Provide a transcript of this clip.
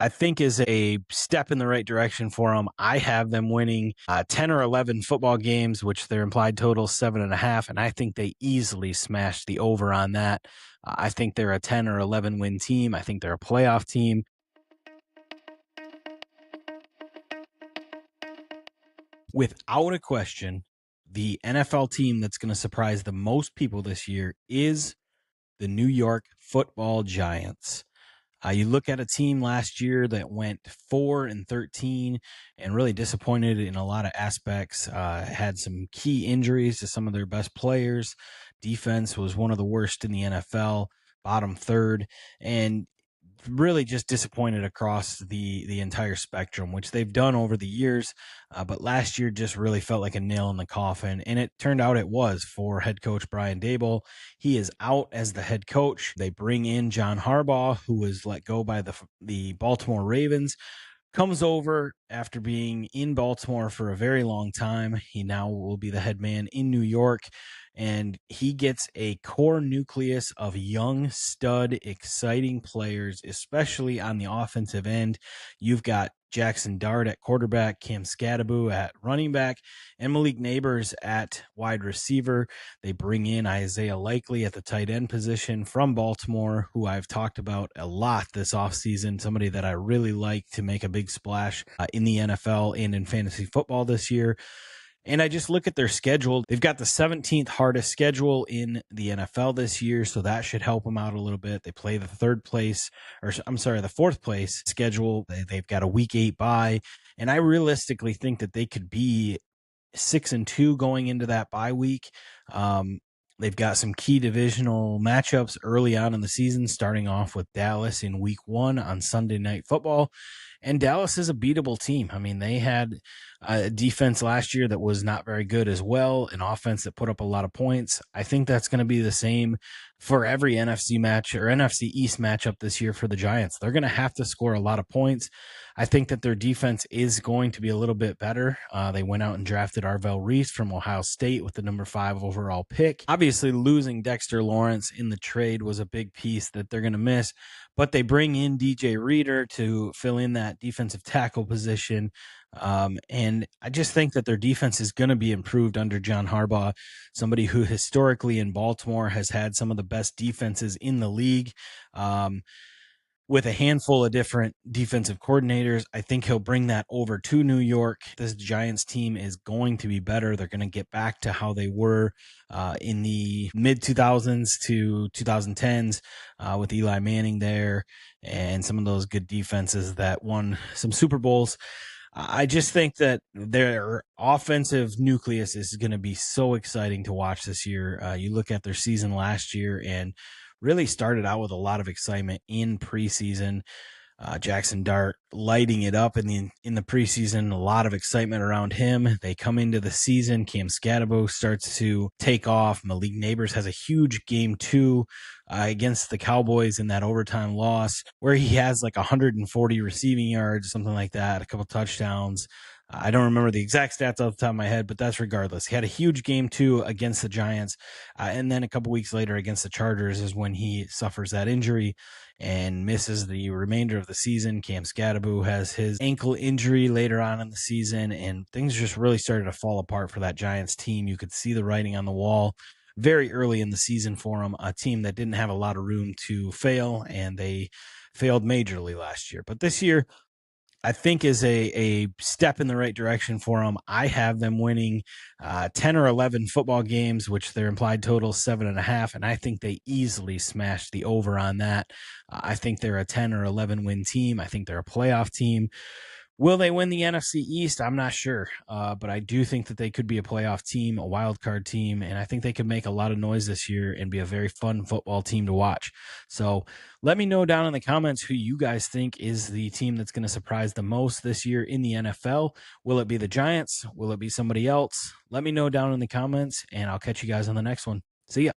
I think is a step in the right direction for them. I have them winning 10 or 11 football games, which their implied total is 7.5, and I think they easily smashed the over on that. I think they're a 10 or 11 win team. I think they're a playoff team. Without a question, the NFL team that's going to surprise the most people this year is the New York Football Giants. You look at a team last year that went 4-13 and really disappointed in a lot of aspects. Had some key injuries to some of their best players. Defense was one of the worst in the NFL, bottom third, and really just disappointed across the entire spectrum, which they've done over the years. But last year just really felt like a nail in the coffin, and it turned out it was for head coach Brian Daboll. He is out as the head coach. They bring in John Harbaugh, who was let go by the Baltimore Ravens. Comes over after being in Baltimore for a very long time. He now will be the head man in New York, and he gets a core nucleus of young, stud, exciting players, especially on the offensive end. You've got Jackson Dart at quarterback, Cam Skattebo at running back, and Malik Nabers at wide receiver. They bring in Isaiah Likely at the tight end position from Baltimore, who I've talked about a lot this offseason, somebody that I really like to make a big splash in the NFL and in fantasy football this year. And I just look at their schedule. They've got the 17th hardest schedule in the NFL this year, so that should help them out a little bit. They play the the fourth place schedule. They've got a week 8 bye, and I realistically think that they could be 6-2 going into that bye week. They've got some key divisional matchups early on in the season, starting off with Dallas in week 1 on Sunday Night Football. And Dallas is a beatable team. I mean, they had a defense last year that was not very good as well, an offense that put up a lot of points. I think that's going to be the same for every NFC match or NFC East matchup this year for the Giants. They're going to have to score a lot of points. I think that their defense is going to be a little bit better. They went out and drafted Arvell Reese from Ohio State with the number 5 overall pick. Obviously, losing Dexter Lawrence in the trade was a big piece that they're going to miss, but they bring in DJ Reader to fill in that defensive tackle position. And I just think that their defense is going to be improved under John Harbaugh, somebody who historically in Baltimore has had some of the best defenses in the league. With a handful of different defensive coordinators, I think he'll bring that over to New York. This Giants team is going to be better. They're going to get back to how they were in the mid-2000s to 2010s with Eli Manning there and some of those good defenses that won some Super Bowls. I just think that their offensive nucleus is going to be so exciting to watch this year. You look at their season last year and really started out with a lot of excitement in preseason. Jackson Dart lighting it up in the preseason, a lot of excitement around him. They come into the season, Cam Skattebo starts to take off. Malik Nabers has a huge game 2 against the Cowboys in that overtime loss where he has like 140 receiving yards, something like that, a couple touchdowns. I don't remember the exact stats off the top of my head, but that's regardless. He had a huge game 2 against the Giants. And then a couple weeks later against the Chargers is when he suffers that injury and misses the remainder of the season. Cam Skattebo has his ankle injury later on in the season, and things just really started to fall apart for that Giants team. You could see the writing on the wall very early in the season for them, a team that didn't have a lot of room to fail, and they failed majorly last year. But this year, I think is a step in the right direction for them. I have them winning 10 or 11 football games, which their implied total is 7.5, and I think they easily smashed the over on that. I think they're a 10 or 11 win team. I think they're a playoff team. Will they win the NFC East? I'm not sure, but I do think that they could be a playoff team, a wild card team, and I think they could make a lot of noise this year and be a very fun football team to watch. So let me know down in the comments who you guys think is the team that's going to surprise the most this year in the NFL. Will it be the Giants? Will it be somebody else? Let me know down in the comments, and I'll catch you guys on the next one. See ya.